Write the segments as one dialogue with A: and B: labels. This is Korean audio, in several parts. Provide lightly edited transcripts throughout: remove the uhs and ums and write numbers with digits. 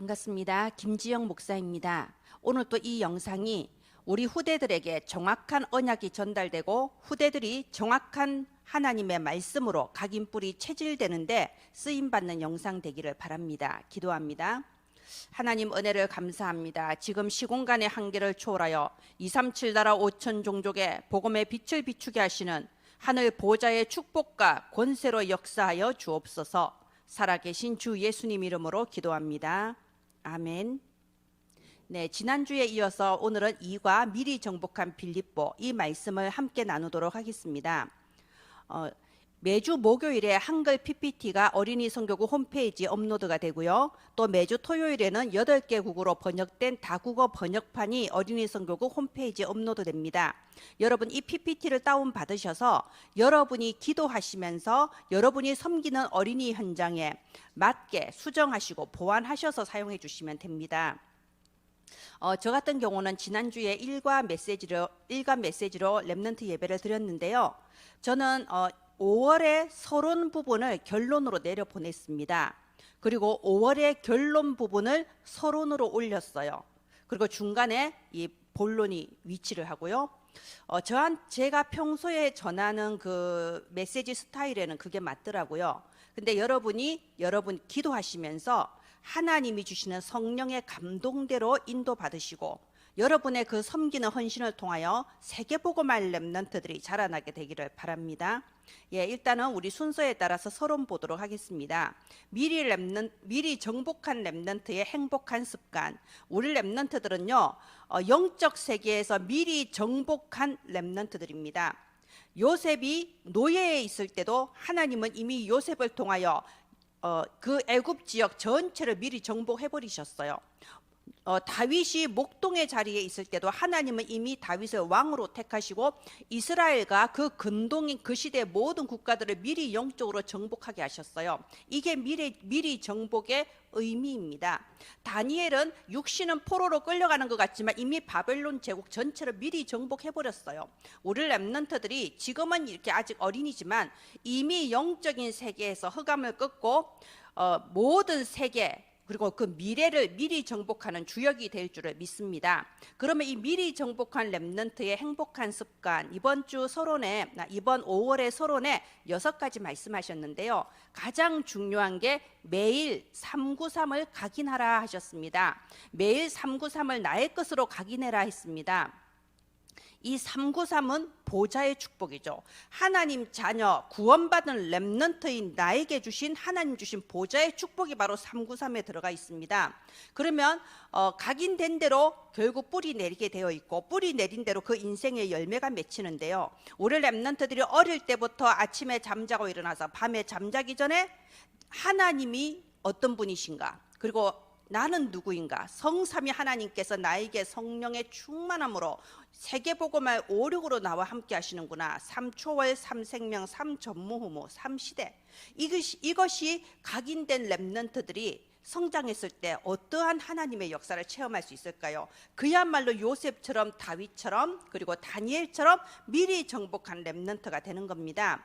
A: 반갑습니다. 김지영 목사입니다. 오늘 또 이 영상이 우리 후대들에게 정확한 언약이 전달되고 후대들이 정확한 하나님의 말씀으로 각인뿔이 체질되는데 쓰임받는 영상 되기를 바랍니다. 기도합니다. 하나님 은혜를 감사합니다. 지금 시공간의 한계를 초월하여 237 나라 5천 종족의 복음의 빛을 비추게 하시는 하늘 보좌의 축복과 권세로 역사하여 주옵소서. 살아계신 주 예수님 이름으로 기도합니다. 아멘. 네, 지난주에 이어서 오늘은 2과 미리 정복한 빌립보 이 말씀을 함께 나누도록 하겠습니다. 매주 목요일에 한글 PPT가 어린이 선교국 홈페이지에 업로드가 되고요. 또 매주 토요일에는 8개 국어로 번역된 다국어 번역판이 어린이 선교국 홈페이지에 업로드됩니다. 여러분 이 PPT를 다운받으셔서 여러분이 기도하시면서 여러분이 섬기는 어린이 현장에 맞게 수정하시고 보완하셔서 사용해 주시면 됩니다. 저 같은 경우는 지난주에 일간 메시지로 렘넌트 예배를 드렸는데요. 저는 5월의 서론 부분을 결론으로 내려보냈습니다. 그리고 5월의 결론 부분을 서론으로 올렸어요. 그리고 중간에 이 본론이 위치를 하고요. 제가 평소에 전하는 그 메시지 스타일에는 그게 맞더라고요. 근데 여러분 기도하시면서 하나님이 주시는 성령의 감동대로 인도받으시고 여러분의 그 섬기는 헌신을 통하여 세계복음할 렘넌트들이 자라나게 되기를 바랍니다. 예, 일단은 우리 순서에 따라서 서론 보도록 하겠습니다. 미리 정복한 렘넌트의 행복한 습관. 우리 렘넌트들은요, 영적 세계에서 미리 정복한 렘넌트들입니다. 요셉이 노예에 있을 때도 하나님은 이미 요셉을 통하여 그 애굽 지역 전체를 미리 정복해 버리셨어요. 다윗이 목동의 자리에 있을 때도 하나님은 이미 다윗을 왕으로 택하시고 이스라엘과 그 근동인 그 시대의 모든 국가들을 미리 영적으로 정복하게 하셨어요. 이게 미리 정복의 의미입니다. 다니엘은 육신은 포로로 끌려가는 것 같지만 이미 바벨론 제국 전체를 미리 정복해 버렸어요. 우리 렘넌트들이 지금은 이렇게 아직 어린이지만 이미 영적인 세계에서 흑암을 끊고 모든 세계 그리고 그 미래를 미리 정복하는 주역이 될 줄을 믿습니다. 그러면 이 미리 정복한 렘넌트의 행복한 습관, 이번 5월의 서론에 6가지 말씀하셨는데요. 가장 중요한 게 매일 393을 각인하라 하셨습니다. 매일 393을 나의 것으로 각인해라 했습니다. 이 393은 보좌의 축복이죠. 하나님 자녀 구원받은 렘넌트인 나에게 주신 하나님 주신 보좌의 축복이 바로 393에 들어가 있습니다. 그러면 각인된 대로 결국 뿌리 내리게 되어 있고 뿌리 내린 대로 그 인생의 열매가 맺히는데요. 우리 렘넌트들이 어릴 때부터 아침에 잠자고 일어나서 밤에 잠자기 전에 하나님이 어떤 분이신가, 그리고 나는 누구인가, 성삼위 하나님께서 나에게 성령의 충만함으로 세계복음할 오력으로 나와 함께 하시는구나. 3초월, 3생명, 3전무후무, 3시대. 이것이 각인된 렘넌트들이 성장했을 때 어떠한 하나님의 역사를 체험할 수 있을까요? 그야말로 요셉처럼 다윗처럼 그리고 다니엘처럼 미리 정복한 렘넌트가 되는 겁니다.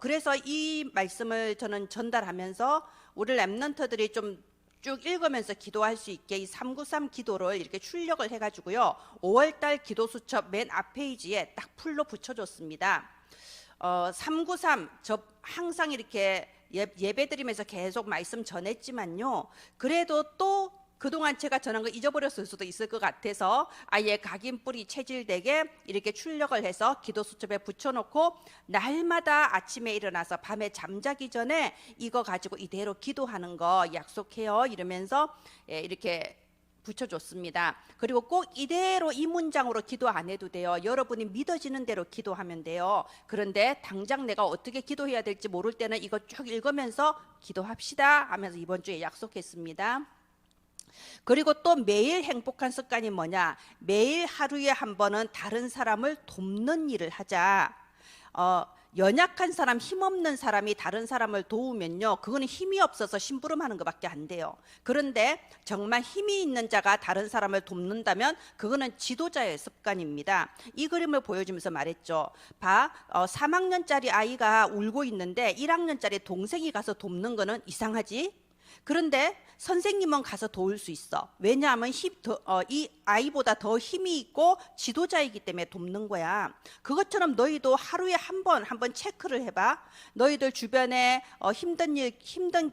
A: 그래서 이 말씀을 저는 전달하면서 우리 렘넌트들이 좀 쭉 읽으면서 기도할 수 있게 이 393 기도를 이렇게 출력을 해가지고요. 5월달 기도 수첩 맨 앞 페이지에 딱 풀로 붙여줬습니다. 393 저 항상 이렇게 예배드리면서 계속 말씀 전했지만요. 그래도 또 그동안 제가 전한 거 잊어버렸을 수도 있을 것 같아서 아예 각인뿔이 체질되게 이렇게 출력을 해서 기도 수첩에 붙여놓고 날마다 아침에 일어나서 밤에 잠자기 전에 이거 가지고 이대로 기도하는 거 약속해요 이러면서 이렇게 붙여줬습니다. 그리고 꼭 이대로 이 문장으로 기도 안 해도 돼요. 여러분이 믿어지는 대로 기도하면 돼요. 그런데 당장 내가 어떻게 기도해야 될지 모를 때는 이거 쭉 읽으면서 기도합시다 하면서 이번 주에 약속했습니다. 그리고 또 매일 행복한 습관이 뭐냐? 매일 하루에 한 번은 다른 사람을 돕는 일을 하자. 연약한 사람, 힘없는 사람이 다른 사람을 도우면요, 그거는 힘이 없어서 심부름하는 것밖에 안 돼요. 그런데 정말 힘이 있는 자가 다른 사람을 돕는다면 그거는 지도자의 습관입니다. 이 그림을 보여주면서 말했죠. 3학년짜리 아이가 울고 있는데 1학년짜리 동생이 가서 돕는 거는 이상하지? 그런데 선생님은 가서 도울 수 있어. 왜냐하면 이 아이보다 더 힘이 있고 지도자이기 때문에 돕는 거야. 그것처럼 너희도 하루에 한 번 체크를 해봐. 너희들 주변에 힘든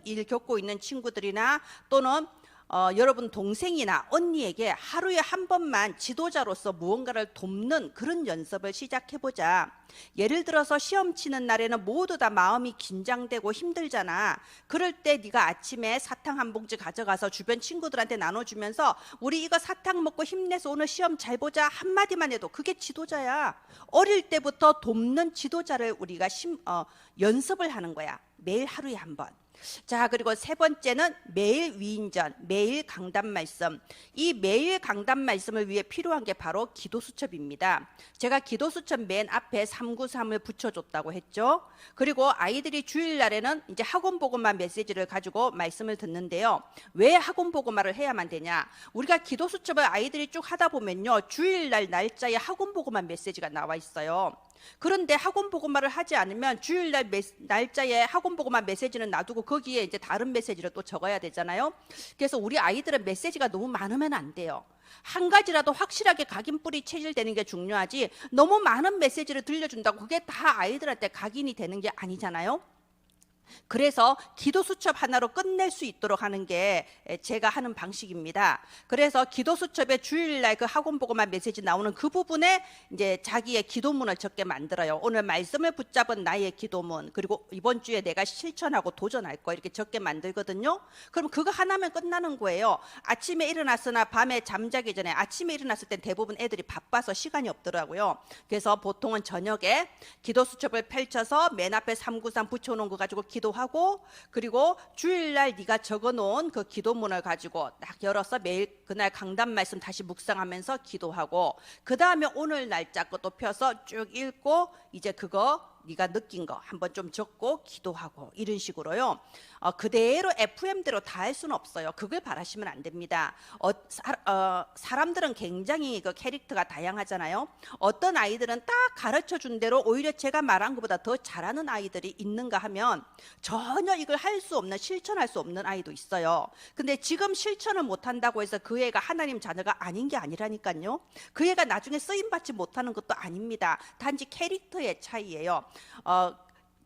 A: 일 겪고 있는 친구들이나 또는 여러분 동생이나 언니에게 하루에 한 번만 지도자로서 무언가를 돕는 그런 연습을 시작해보자. 예를 들어서 시험 치는 날에는 모두 다 마음이 긴장되고 힘들잖아. 그럴 때 네가 아침에 사탕 한 봉지 가져가서 주변 친구들한테 나눠주면서 우리 이거 사탕 먹고 힘내서 오늘 시험 잘 보자 한마디만 해도 그게 지도자야. 어릴 때부터 돕는 지도자를 우리가 연습을 하는 거야. 매일 하루에 한 번. 자, 그리고 세 번째는 매일 위인전, 매일 강단 말씀. 이 매일 강단 말씀을 위해 필요한 게 바로 기도 수첩입니다. 제가 기도 수첩 맨 앞에 393을 붙여줬다고 했죠. 그리고 아이들이 주일날에는 이제 학원 보고만 메시지를 가지고 말씀을 듣는데요. 왜 학원 보고만을 해야만 되냐? 우리가 기도 수첩을 아이들이 쭉 하다 보면요, 주일날 날짜에 학원 보고만 메시지가 나와 있어요. 그런데 학원 보고만을 하지 않으면 주일날 날짜에 학원 보고만 메시지는 놔두고 거기에 이제 다른 메시지를 또 적어야 되잖아요. 그래서 우리 아이들은 메시지가 너무 많으면 안 돼요. 한 가지라도 확실하게 각인뿔이 체질되는 게 중요하지, 너무 많은 메시지를 들려준다고 그게 다 아이들한테 각인이 되는 게 아니잖아요. 그래서 기도 수첩 하나로 끝낼 수 있도록 하는 게 제가 하는 방식입니다. 그래서 기도 수첩에 주일날 그 학원 보고만 메시지 나오는 그 부분에 이제 자기의 기도문을 적게 만들어요. 오늘 말씀을 붙잡은 나의 기도문, 그리고 이번 주에 내가 실천하고 도전할 거, 이렇게 적게 만들거든요. 그럼 그거 하나면 끝나는 거예요. 아침에 일어났으나 밤에 잠자기 전에, 아침에 일어났을 땐 대부분 애들이 바빠서 시간이 없더라고요. 그래서 보통은 저녁에 기도 수첩을 펼쳐서 맨 앞에 393 붙여놓은 거 가지고 기도하고, 그리고 주일날 네가 적어놓은 그 기도문을 가지고 딱 열어서 매일 그날 강단 말씀 다시 묵상하면서 기도하고, 그 다음에 오늘 날짜 것도 펴서 쭉 읽고 이제 그거 네가 느낀 거 한번 좀 적고 기도하고, 이런 식으로요. 그대로 FM대로 다 할 수는 없어요. 그걸 바라시면 안 됩니다. 사람들은 굉장히 그 캐릭터가 다양하잖아요. 어떤 아이들은 딱 가르쳐 준 대로 오히려 제가 말한 것보다 더 잘하는 아이들이 있는가 하면 전혀 이걸 할 수 없는, 실천할 수 없는 아이도 있어요. 근데 지금 실천을 못한다고 해서 그 애가 하나님 자녀가 아닌 게 아니라니까요. 그 애가 나중에 쓰임받지 못하는 것도 아닙니다. 단지 캐릭터의 차이예요.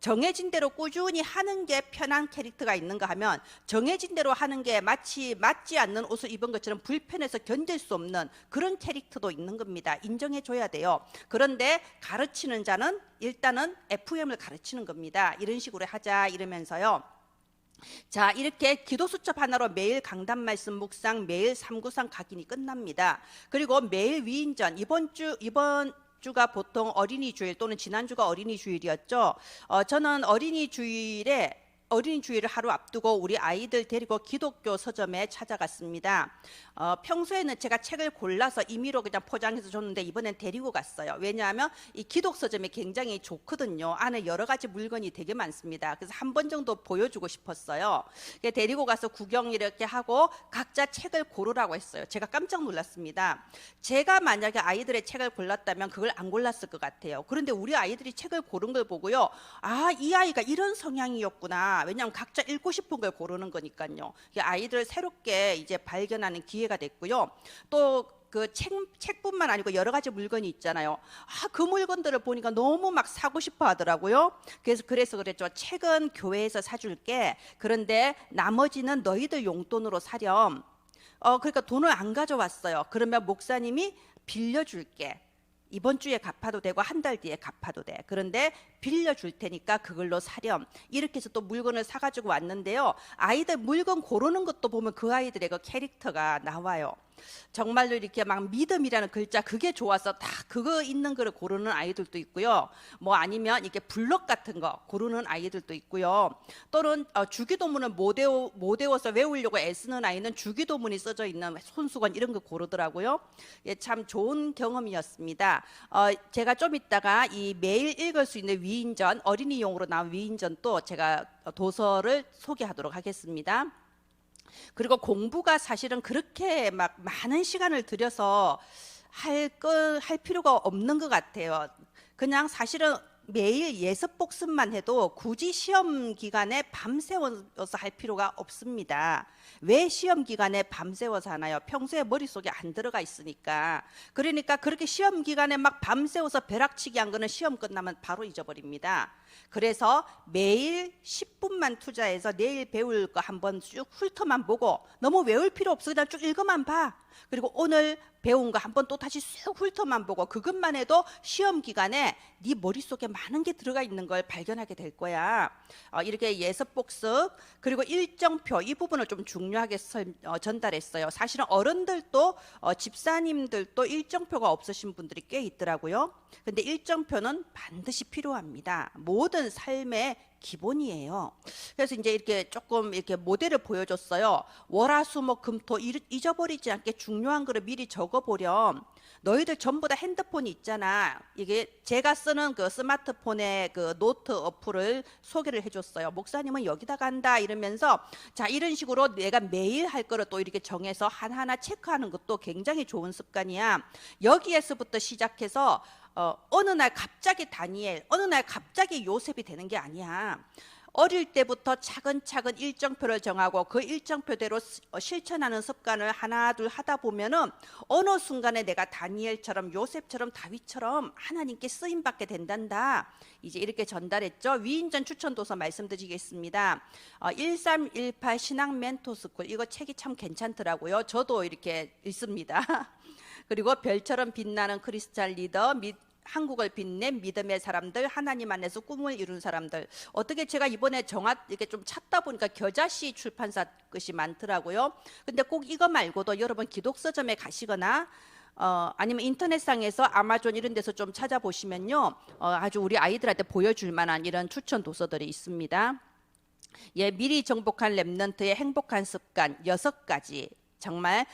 A: 정해진 대로 꾸준히 하는 게 편한 캐릭터가 있는가 하면, 정해진 대로 하는 게 마치 맞지 않는 옷을 입은 것처럼 불편해서 견딜 수 없는 그런 캐릭터도 있는 겁니다. 인정해 줘야 돼요. 그런데 가르치는 자는 일단은 FM을 가르치는 겁니다. 이런 식으로 하자 이러면서요. 자, 이렇게 기도 수첩 하나로 매일 강단 말씀 묵상, 매일 393 각인이 끝납니다. 그리고 매일 위인전, 이번 주가 보통 어린이 주일 또는 지난주가 어린이 주일이었죠. 저는 어린이 주일을 하루 앞두고 우리 아이들 데리고 기독교 서점에 찾아갔습니다. 평소에는 제가 책을 골라서 임의로 그냥 포장해서 줬는데 이번엔 데리고 갔어요. 왜냐하면 이 기독 서점이 굉장히 좋거든요. 안에 여러 가지 물건이 되게 많습니다. 그래서 한 번 정도 보여주고 싶었어요. 데리고 가서 구경 이렇게 하고 각자 책을 고르라고 했어요. 제가 깜짝 놀랐습니다. 제가 만약에 아이들의 책을 골랐다면 그걸 안 골랐을 것 같아요. 그런데 우리 아이들이 책을 고른 걸 보고요, 아, 이 아이가 이런 성향이었구나. 왜냐하면 각자 읽고 싶은 걸 고르는 거니까요. 아이들 새롭게 이제 발견하는 기회가 됐고요. 또 그 책뿐만 아니고 여러 가지 물건이 있잖아요. 그 물건들을 보니까 너무 막 사고 싶어 하더라고요. 그래서 그랬죠. 책은 교회에서 사줄게. 그런데 나머지는 너희들 용돈으로 사렴. 그러니까 돈을 안 가져왔어요. 그러면 목사님이 빌려줄게. 이번 주에 갚아도 되고 한 달 뒤에 갚아도 돼. 그런데 빌려줄 테니까 그걸로 사렴. 이렇게 해서 또 물건을 사가지고 왔는데요. 아이들 물건 고르는 것도 보면 그 아이들의 그 캐릭터가 나와요. 정말로 이렇게 막 믿음이라는 글자 그게 좋아서 다 그거 있는 거를 고르는 아이들도 있고요. 뭐 아니면 이렇게 블럭 같은 거 고르는 아이들도 있고요. 또는 주기도문을 못 외워서 외우려고 애쓰는 아이는 주기도문이 써져 있는 손수건 이런 거 고르더라고요. 예, 참 좋은 경험이었습니다. 제가 좀 이따가 이 매일 읽을 수 있는 위인전, 어린이용으로 나온 위인전도 제가 도서를 소개하도록 하겠습니다. 그리고 공부가 사실은 그렇게 막 많은 시간을 들여서 할 필요가 없는 것 같아요. 그냥 사실은 매일 예습 복습만 해도 굳이 시험 기간에 밤새워서 할 필요가 없습니다. 왜 시험 기간에 밤새워서 하나요? 평소에 머릿속에 안 들어가 있으니까. 그러니까 그렇게 시험 기간에 막 밤새워서 벼락치기 한 거는 시험 끝나면 바로 잊어버립니다. 그래서 매일 10분만 투자해서 내일 배울 거 한번 쭉 훑어만 보고, 너무 외울 필요 없어, 그냥 쭉 읽어만 봐. 그리고 오늘 배운 거 한번 또 다시 쑥 훑어만 보고, 그것만 해도 시험 기간에 네 머릿속에 많은 게 들어가 있는 걸 발견하게 될 거야. 이렇게 예습 복습, 그리고 일정표, 이 부분을 좀 중요하게 전달했어요. 사실은 어른들도 집사님들도 일정표가 없으신 분들이 꽤 있더라고요. 근데 일정표는 반드시 필요합니다. 모든 삶의 기본이에요. 그래서 이제 이렇게 조금 이렇게 모델을 보여줬어요. 월화수목금토 잊어버리지 않게 중요한 거를 미리 적어보렴. 너희들 전부 다 핸드폰이 있잖아. 이게 제가 쓰는 그 스마트폰의 그 노트 어플을 소개를 해줬어요. 목사님은 여기다가 한다 이러면서, 자, 이런 식으로 내가 매일 할 거를 또 이렇게 정해서 하나하나 체크하는 것도 굉장히 좋은 습관이야. 여기에서부터 시작해서 어느 날 갑자기 다니엘, 어느 날 갑자기 요셉이 되는 게 아니야. 어릴 때부터 차근차근 일정표를 정하고 그 일정표대로 실천하는 습관을 하나 둘 하다 보면은 어느 순간에 내가 다니엘처럼, 요셉처럼, 다윗처럼 하나님께 쓰임 받게 된단다. 이제 이렇게 전달했죠. 위인전 추천도서 말씀드리겠습니다. 1318 신앙 멘토스쿨, 이거 책이 참 괜찮더라고요. 저도 이렇게 읽습니다. 그리고 별처럼 빛나는 크리스찬 리더, 한국을 빛낸 믿음의 사람들, 하나님 안에서 꿈을 이룬 사람들. 어떻게 제가 이번에 이렇게 좀 찾다 보니까 겨자씨 출판사 것이 많더라고요. 근데 꼭 이거 말고도 여러분 기독서점에 가시거나 아니면 인터넷상에서 아마존 이런 데서 좀 찾아보시면요, 아주 우리 아이들한테 보여줄 만한 이런 추천 도서들이 있습니다. 예, 미리 정복한 랩넌트의 행복한 습관 6가지. 정말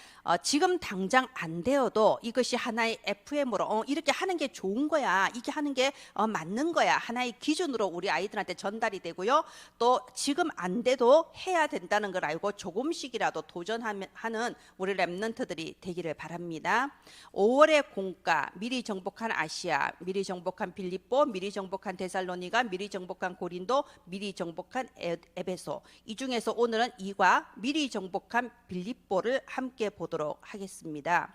A: 지금 당장 안 되어도 이것이 하나의 FM으로 이렇게 하는 게 좋은 거야, 이게 하는 게 맞는 거야, 하나의 기준으로 우리 아이들한테 전달이 되고요. 또 지금 안 돼도 해야 된다는 걸 알고 조금씩이라도 도전하는 우리 랩런트들이 되기를 바랍니다. 5월의 공과, 미리 정복한 아시아, 미리 정복한 빌립보, 미리 정복한 데살로니가, 미리 정복한 고린도, 미리 정복한 에베소. 이 중에서 오늘은 2과 미리 정복한 빌립보를 함께 보도록 하겠습니다.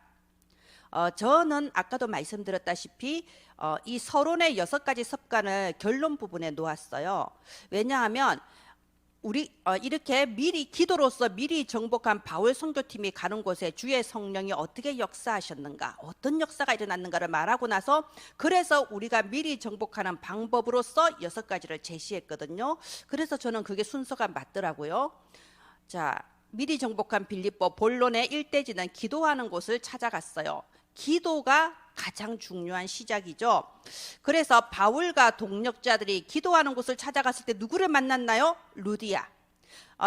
A: 저는 아까도 말씀드렸다시피 이 서론의 6가지 습관을 결론 부분에 놓았어요. 왜냐하면 우리 이렇게 미리 기도로서 미리 정복한 바울 선교팀이 가는 곳에 주의 성령이 어떻게 역사하셨는가, 어떤 역사가 일어났는가를 말하고 나서, 그래서 우리가 미리 정복하는 방법으로서 6가지를 제시했거든요. 그래서 저는 그게 순서가 맞더라고요. 자, 미리 정복한 빌립보 본론의 일대지는 기도하는 곳을 찾아갔어요. 기도가 가장 중요한 시작이죠. 그래서 바울과 동력자들이 기도하는 곳을 찾아갔을 때 누구를 만났나요? 루디아.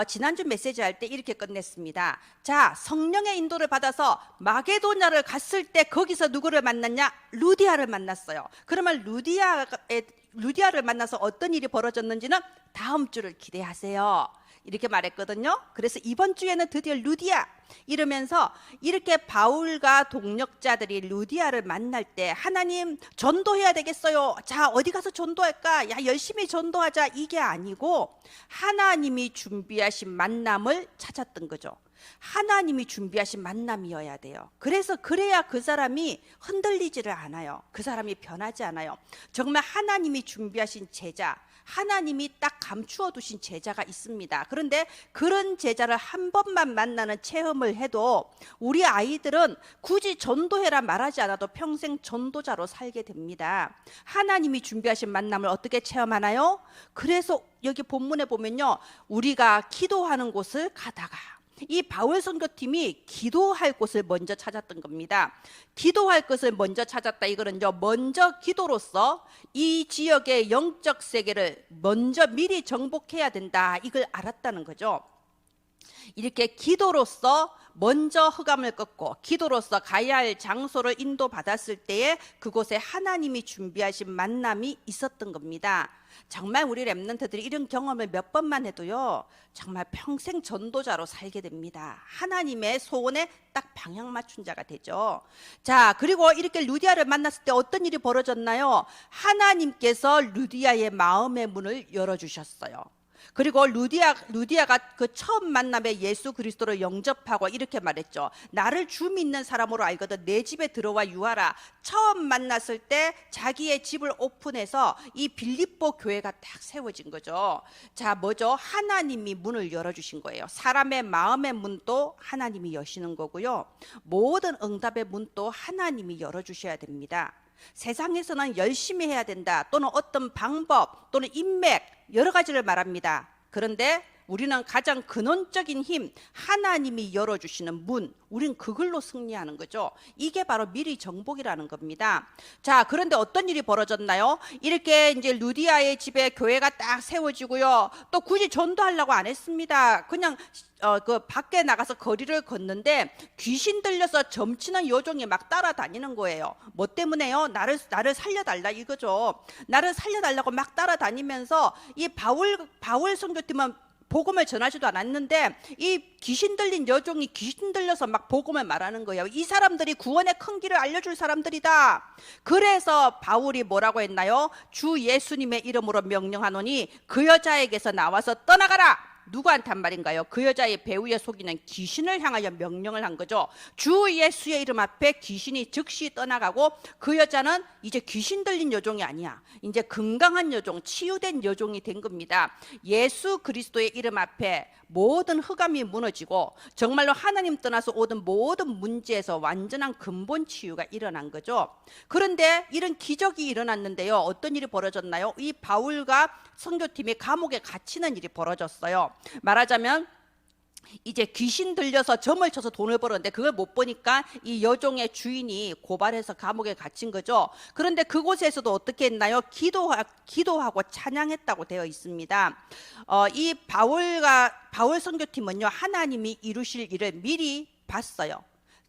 A: 지난주 메시지 할 때 이렇게 끝냈습니다. 자, 성령의 인도를 받아서 마게도냐를 갔을 때 거기서 누구를 만났냐? 루디아를 만났어요. 그러면 루디아를 만나서 어떤 일이 벌어졌는지는 다음 주를 기대하세요. 이렇게 말했거든요. 그래서 이번 주에는 드디어 루디아 이러면서, 이렇게 바울과 동력자들이 루디아를 만날 때 하나님 전도해야 되겠어요. 자, 어디 가서 전도할까? 야, 열심히 전도하자. 이게 아니고 하나님이 준비하신 만남을 찾았던 거죠. 하나님이 준비하신 만남이어야 돼요. 그래야 그 사람이 흔들리지를 않아요. 그 사람이 변하지 않아요. 정말 하나님이 준비하신 제자, 하나님이 딱 감추어 두신 제자가 있습니다. 그런데 그런 제자를 한 번만 만나는 체험을 해도 우리 아이들은 굳이 전도해라 말하지 않아도 평생 전도자로 살게 됩니다. 하나님이 준비하신 만남을 어떻게 체험하나요? 그래서 여기 본문에 보면요, 우리가 기도하는 곳을 가다가, 이 바울 선교팀이 기도할 곳을 먼저 찾았던 겁니다. 기도할 것을 먼저 찾았다, 이거는요, 먼저 기도로서 이 지역의 영적 세계를 먼저 미리 정복해야 된다, 이걸 알았다는 거죠. 이렇게 기도로서 먼저 흑암을 꺾고 기도로서 가야 할 장소를 인도받았을 때에 그곳에 하나님이 준비하신 만남이 있었던 겁니다. 정말 우리 렘넌트들이 이런 경험을 몇 번만 해도요, 정말 평생 전도자로 살게 됩니다. 하나님의 소원에 딱 방향 맞춘 자가 되죠. 자, 그리고 이렇게 루디아를 만났을 때 어떤 일이 벌어졌나요? 하나님께서 루디아의 마음의 문을 열어주셨어요. 그리고 루디아가 그 처음 만남에 예수 그리스도를 영접하고 이렇게 말했죠. 나를 주 믿는 사람으로 알거든 내 집에 들어와 유하라. 처음 만났을 때 자기의 집을 오픈해서 이 빌립보 교회가 딱 세워진 거죠. 자, 뭐죠? 하나님이 문을 열어주신 거예요. 사람의 마음의 문도 하나님이 여시는 거고요, 모든 응답의 문도 하나님이 열어주셔야 됩니다. 세상에서는 열심히 해야 된다, 또는 어떤 방법 또는 인맥 여러 가지를 말합니다. 그런데 우리는 가장 근원적인 힘, 하나님이 열어주시는 문, 우린 그걸로 승리하는 거죠. 이게 바로 미리 정복이라는 겁니다. 자, 그런데 어떤 일이 벌어졌나요? 이렇게 이제 루디아의 집에 교회가 딱 세워지고요, 또 굳이 전도하려고 안 했습니다. 그냥 그 밖에 나가서 거리를 걷는데 귀신 들려서 점치는 여종이 막 따라다니는 거예요. 뭐 때문에요? 나를 살려달라 이거죠. 나를 살려달라고 막 따라다니면서 이 바울 선교팀은 복음을 전하지도 않았는데 이 귀신 들린 여종이 귀신 들려서 막 복음을 말하는 거예요. 이 사람들이 구원의 큰 길을 알려줄 사람들이다. 그래서 바울이 뭐라고 했나요? 주 예수님의 이름으로 명령하노니 그 여자에게서 나와서 떠나가라. 누구한테 한 말인가요? 그 여자의 배후에 속이는 귀신을 향하여 명령을 한 거죠. 주 예수의 이름 앞에 귀신이 즉시 떠나가고 그 여자는 이제 귀신 들린 여종이 아니야. 이제 건강한 여종, 치유된 여종이 된 겁니다. 예수 그리스도의 이름 앞에 모든 흑암이 무너지고 정말로 하나님 떠나서 오던 모든 문제에서 완전한 근본 치유가 일어난 거죠. 그런데 이런 기적이 일어났는데요, 어떤 일이 벌어졌나요? 이 바울과 선교팀이 감옥에 갇히는 일이 벌어졌어요. 말하자면 이제 귀신 들려서 점을 쳐서 돈을 벌었는데 그걸 못 보니까 이 여종의 주인이 고발해서 감옥에 갇힌 거죠. 그런데 그곳에서도 어떻게 했나요? 기도하고 찬양했다고 되어 있습니다. 이 바울 선교팀은요, 하나님이 이루실 일을 미리 봤어요.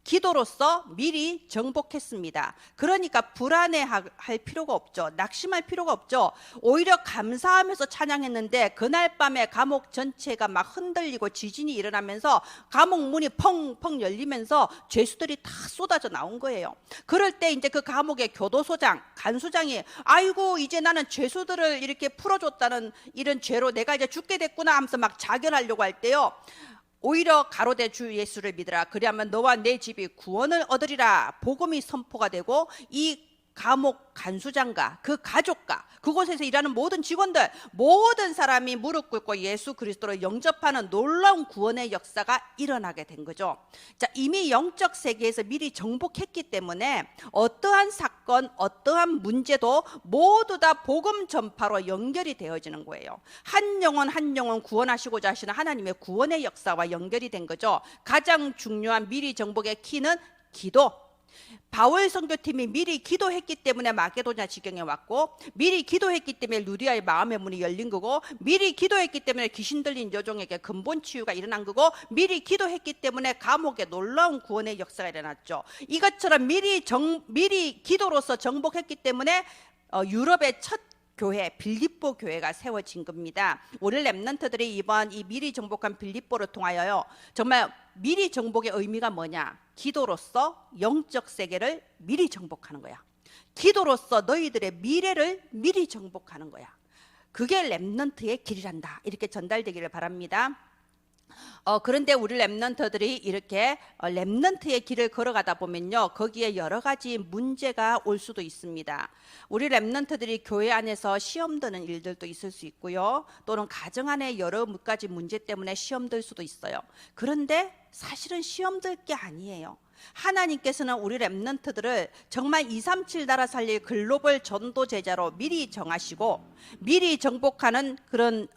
A: 기도로서 미리 정복했습니다. 그러니까 불안해할 필요가 없죠. 낙심할 필요가 없죠. 오히려 감사하면서 찬양했는데 그날 밤에 감옥 전체가 막 흔들리고 지진이 일어나면서 감옥 문이 펑펑 열리면서 죄수들이 다 쏟아져 나온 거예요. 그럴 때 이제 그 감옥의 교도소장, 간수장이 아이고 이제 나는 죄수들을 이렇게 풀어줬다는 이런 죄로 내가 이제 죽게 됐구나 하면서 막 자결하려고 할 때요, 오히려 가로되 주 예수를 믿으라. 그리하면 너와 내 집이 구원을 얻으리라. 복음이 선포가 되고 이 감옥 간수장과 그 가족과 그곳에서 일하는 모든 직원들, 모든 사람이 무릎 꿇고 예수 그리스도를 영접하는 놀라운 구원의 역사가 일어나게 된 거죠. 자, 이미 영적 세계에서 미리 정복했기 때문에 어떠한 사건, 어떠한 문제도 모두 다 복음 전파로 연결이 되어지는 거예요. 한 영혼 한 영혼 구원하시고자 하시는 하나님의 구원의 역사와 연결이 된 거죠. 가장 중요한 미리 정복의 키는 기도. 바울 선교팀이 미리 기도했기 때문에 마게도냐 지경에 왔고, 미리 기도했기 때문에 루디아의 마음의 문이 열린 거고, 미리 기도했기 때문에 귀신 들린 여종에게 근본 치유가 일어난 거고, 미리 기도했기 때문에 감옥에 놀라운 구원의 역사가 일어났죠. 이것처럼 미리 기도로서 정복했기 때문에 유럽의 첫 교회 빌립보 교회가 세워진 겁니다. 우리 렘넌트들이 이번 이 미리 정복한 빌립보를 통하여요, 정말 미리 정복의 의미가 뭐냐? 기도로서 영적 세계를 미리 정복하는 거야. 기도로서 너희들의 미래를 미리 정복하는 거야. 그게 렘넌트의 길이란다. 이렇게 전달되기를 바랍니다. 그런데 우리 렘넌트들이 이렇게 렘넌트의 길을 걸어가다 보면요, 거기에 여러 가지 문제가 올 수도 있습니다. 우리 렘넌트들이 교회 안에서 시험 드는 일들도 있을 수 있고요, 또는 가정 안에 여러 가지 문제 때문에 시험 들 수도 있어요. 그런데 사실은 시험 들 게 아니에요. 하나님께서는 우리 렘넌트들을 정말 237 나라 살릴 글로벌 전도 제자로 미리 정하시고 미리 정복하는 그런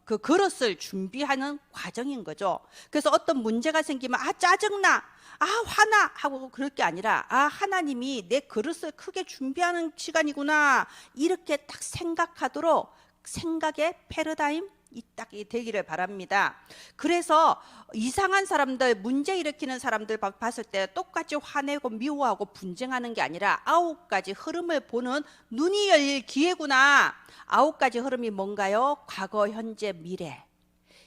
A: 그 그릇을 준비하는 과정인 거죠. 그래서 어떤 문제가 생기면 짜증나, 화나 하고 그럴 게 아니라 하나님이 내 그릇을 크게 준비하는 시간이구나, 이렇게 딱 생각하도록 생각의 패러다임, 이 되기를 바랍니다. 그래서 이상한 사람들, 문제 일으키는 사람들 봤을 때 똑같이 화내고 미워하고 분쟁하는 게 아니라 9가지 흐름을 보는 눈이 열릴 기회구나. 9가지 흐름이 뭔가요? 과거, 현재, 미래.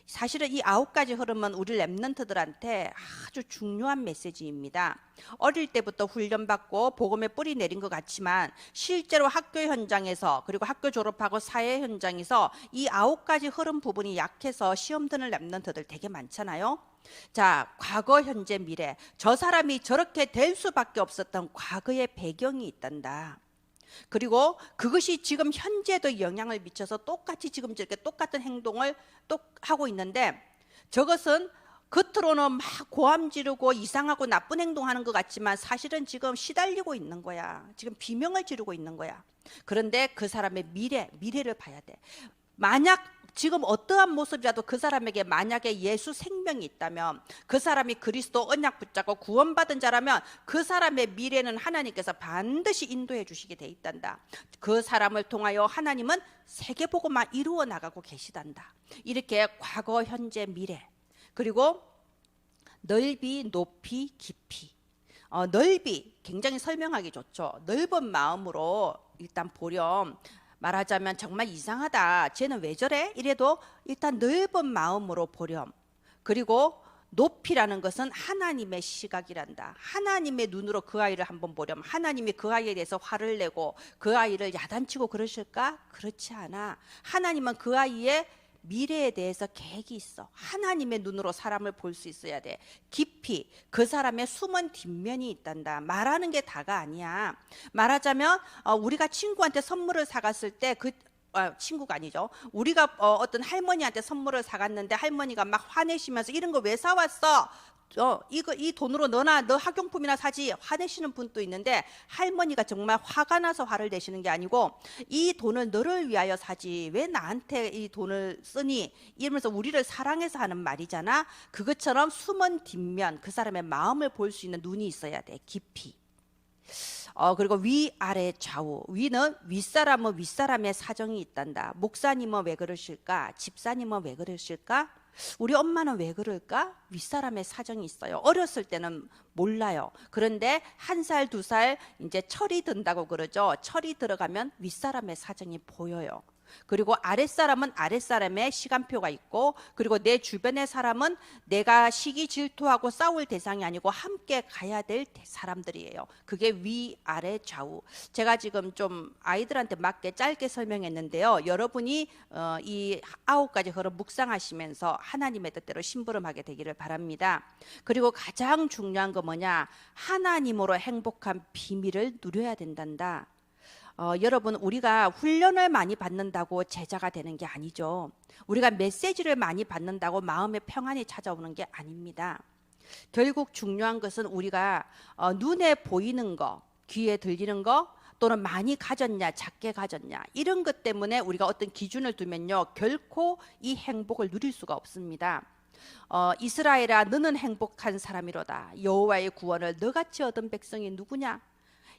A: 사실은 이 9가지 흐름은 우리 랩런트들한테 아주 중요한 메시지입니다. 어릴 때부터 훈련받고 복음의 뿌리 내린 것 같지만 실제로 학교 현장에서 그리고 학교 졸업하고 사회 현장에서 이 9가지 흐름 부분이 약해서 시험 드는 랩런트들 되게 많잖아요. 자, 과거, 현재, 미래. 저 사람이 저렇게 될 수밖에 없었던 과거의 배경이 있단다. 그리고 그것이 지금 현재도 영향을 미쳐서 똑같이 지금 저렇게 똑같은 행동을 또 하고 있는데, 저것은 겉으로는 막 고함 지르고 이상하고 나쁜 행동하는 것 같지만 사실은 지금 시달리고 있는 거야. 지금 비명을 지르고 있는 거야. 그런데 그 사람의 미래를 봐야 돼. 만약 지금 어떠한 모습이라도 그 사람에게 만약에 예수 생명이 있다면, 그 사람이 그리스도 언약 붙잡고 구원받은 자라면 그 사람의 미래는 하나님께서 반드시 인도해 주시게 돼 있단다. 그 사람을 통하여 하나님은 세계복음만 이루어 나가고 계시단다. 이렇게 과거, 현재, 미래, 그리고 넓이, 높이, 깊이. 넓이 굉장히 설명하기 좋죠. 넓은 마음으로 일단 보렴. 말하자면 정말 이상하다, 쟤는 왜 저래? 이래도 일단 넓은 마음으로 보렴. 그리고 높이라는 것은 하나님의 시각이란다. 하나님의 눈으로 그 아이를 한번 보렴. 하나님이 그 아이에 대해서 화를 내고 그 아이를 야단치고 그러실까? 그렇지 않아. 하나님은 그 아이의 미래에 대해서 계획이 있어. 하나님의 눈으로 사람을 볼 수 있어야 돼. 깊이, 그 사람의 숨은 뒷면이 있단다. 말하는 게 다가 아니야. 말하자면 우리가 친구한테 선물을 사갔을 때 친구가 아니죠. 우리가 어떤 할머니한테 선물을 사갔는데 할머니가 막 화내시면서 이런 거 왜 사왔어? 이 돈으로 너 학용품이나 사지, 화내시는 분도 있는데, 할머니가 정말 화가 나서 화를 내시는 게 아니고 이 돈을 너를 위하여 사지 왜 나한테 이 돈을 쓰니, 이러면서 우리를 사랑해서 하는 말이잖아. 그것처럼 숨은 뒷면, 그 사람의 마음을 볼 수 있는 눈이 있어야 돼. 깊이. 그리고 위아래 좌우. 위는 윗사람은 윗사람의 사정이 있단다. 목사님은 왜 그러실까? 집사님은 왜 그러실까? 우리 엄마는 왜 그럴까? 윗사람의 사정이 있어요. 어렸을 때는 몰라요. 그런데 1살, 2살 이제 철이 든다고 그러죠. 철이 들어가면 윗사람의 사정이 보여요. 그리고 아랫사람은 아랫사람의 시간표가 있고, 그리고 내 주변의 사람은 내가 시기 질투하고 싸울 대상이 아니고 함께 가야 될 사람들이에요. 그게 위아래 좌우. 제가 지금 좀 아이들한테 맞게 짧게 설명했는데요. 여러분이 이 9가지 흐름 묵상하시면서 하나님의 뜻대로 심부름하게 되기를 바랍니다. 그리고 가장 중요한 거 뭐냐? 하나님으로 행복한 비밀을 누려야 된단다. 여러분, 우리가 훈련을 많이 받는다고 제자가 되는 게 아니죠. 우리가 메시지를 많이 받는다고 마음의 평안이 찾아오는 게 아닙니다. 결국 중요한 것은 우리가 눈에 보이는 거, 귀에 들리는 거, 또는 많이 가졌냐 작게 가졌냐, 이런 것 때문에 우리가 어떤 기준을 두면요, 결코 이 행복을 누릴 수가 없습니다. 이스라엘아, 너는 행복한 사람이로다. 여호와의 구원을 너같이 얻은 백성이 누구냐?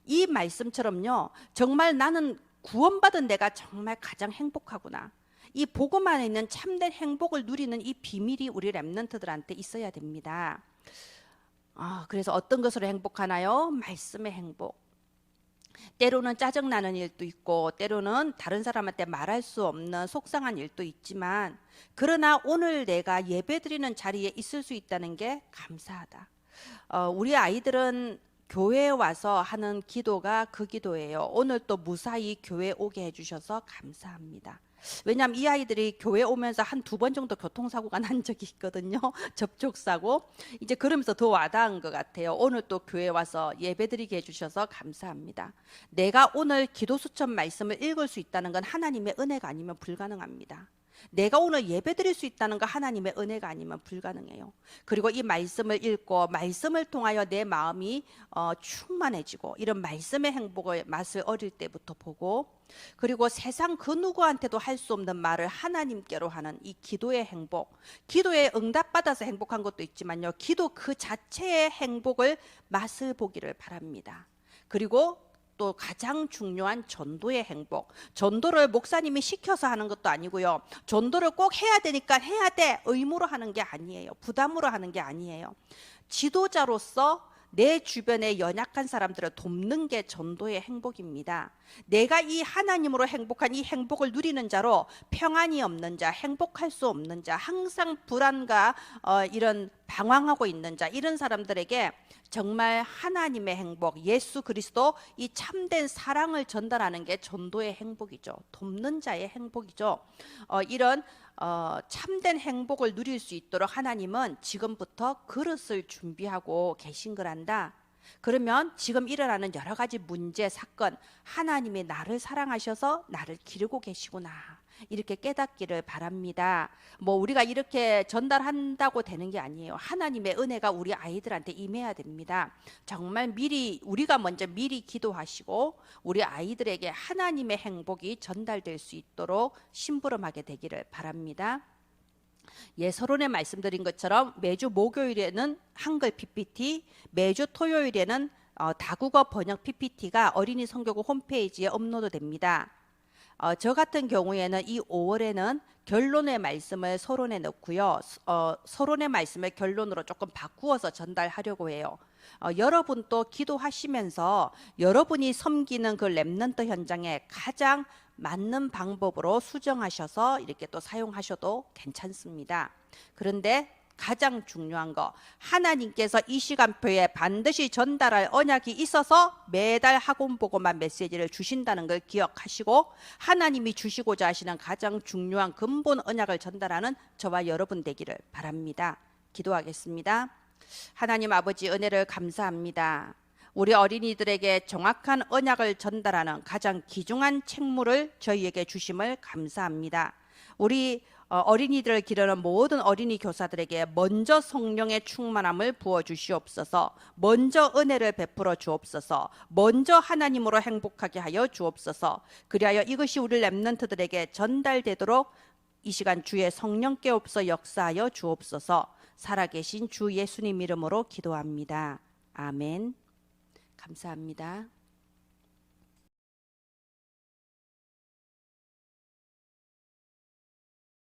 A: 이 말씀처럼요, 정말 나는 구원받은 내가 정말 가장 행복하구나. 이 복음 안에 있는 참된 행복을 누리는 이 비밀이 우리 랩런트들한테 있어야 됩니다. 그래서 어떤 것으로 행복하나요? 말씀의 행복. 때로는 짜증나는 일도 있고, 때로는 다른 사람한테 말할 수 없는 속상한 일도 있지만, 그러나 오늘 내가 예배드리는 자리에 있을 수 있다는 게 감사하다. 우리 아이들은 교회에 와서 하는 기도가 그 기도예요. 오늘 또 무사히 교회 오게 해주셔서 감사합니다. 왜냐하면 이 아이들이 교회 오면서 한 2번 정도 교통사고가 난 적이 있거든요. 접촉사고. 이제 그러면서 더 와닿은 것 같아요. 오늘 또 교회 와서 예배드리게 해주셔서 감사합니다. 내가 오늘 기도수천 말씀을 읽을 수 있다는 건 하나님의 은혜가 아니면 불가능합니다. 내가 오늘 예배드릴 수 있다는 거 하나님의 은혜가 아니면 불가능해요. 그리고 이 말씀을 읽고 말씀을 통하여 내 마음이 충만해지고, 이런 말씀의 행복의 맛을 어릴 때부터 보고, 그리고 세상 그 누구한테도 할 수 없는 말을 하나님께로 하는 이 기도의 행복. 기도에 응답받아서 행복한 것도 있지만요, 기도 그 자체의 행복을 맛을 보기를 바랍니다. 그리고 또 가장 중요한 전도의 행복. 전도를 목사님이 시켜서 하는 것도 아니고요. 전도를 꼭 해야 되니까 해야 돼. 의무로 하는 게 아니에요. 부담으로 하는 게 아니에요. 지도자로서 내 주변에 연약한 사람들을 돕는 게 전도의 행복입니다. 내가 이 하나님으로 행복한 이 행복을 누리는 자로 평안이 없는 자, 행복할 수 없는 자, 항상 불안과 이런 방황하고 있는 자, 이런 사람들에게 정말 하나님의 행복, 예수 그리스도 이 참된 사랑을 전달하는 게 전도의 행복이죠. 돕는 자의 행복이죠. 이런 참된 행복을 누릴 수 있도록 하나님은 지금부터 그릇을 준비하고 계신 거란다. 그러면 지금 일어나는 여러 가지 문제, 사건, 하나님이 나를 사랑하셔서 나를 기르고 계시구나, 이렇게 깨닫기를 바랍니다. 뭐 우리가 이렇게 전달한다고 되는 게 아니에요. 하나님의 은혜가 우리 아이들한테 임해야 됩니다. 정말 미리, 우리가 먼저 미리 기도하시고 우리 아이들에게 하나님의 행복이 전달될 수 있도록 심부름하게 되기를 바랍니다. 서론에 말씀드린 것처럼 매주 목요일에는 한글 PPT, 매주 토요일에는 다국어 번역 PPT가 어린이 선교국 홈페이지에 업로드 됩니다. 저 같은 경우에는 이 5월에는 결론의 말씀을 서론에 넣고요. 서론의 말씀을 결론으로 조금 바꾸어서 전달하려고 해요. 여러분 또 기도하시면서 여러분이 섬기는 그 렘넌트 현장에 가장 맞는 방법으로 수정하셔서 이렇게 또 사용하셔도 괜찮습니다. 그런데 가장 중요한 거, 하나님께서 이 시간표에 반드시 전달할 언약이 있어서 매달 학원 보고만 메시지를 주신다는 걸 기억하시고, 하나님이 주시고자 하시는 가장 중요한 근본 언약을 전달하는 저와 여러분 되기를 바랍니다. 기도하겠습니다. 하나님 아버지, 은혜를 감사합니다. 우리 어린이들에게 정확한 언약을 전달하는 가장 귀중한 책무를 저희에게 주심을 감사합니다. 우리 어린이들을 기르는 모든 어린이 교사들에게 먼저 성령의 충만함을 부어 주시옵소서. 먼저 은혜를 베풀어 주옵소서. 먼저 하나님으로 행복하게 하여 주옵소서. 그리하여 이것이 우리 렘넌트들에게 전달되도록 이 시간 주의 성령께 없어 역사하여 주옵소서. 살아계신 주 예수님 이름으로 기도합니다. 아멘. 감사합니다.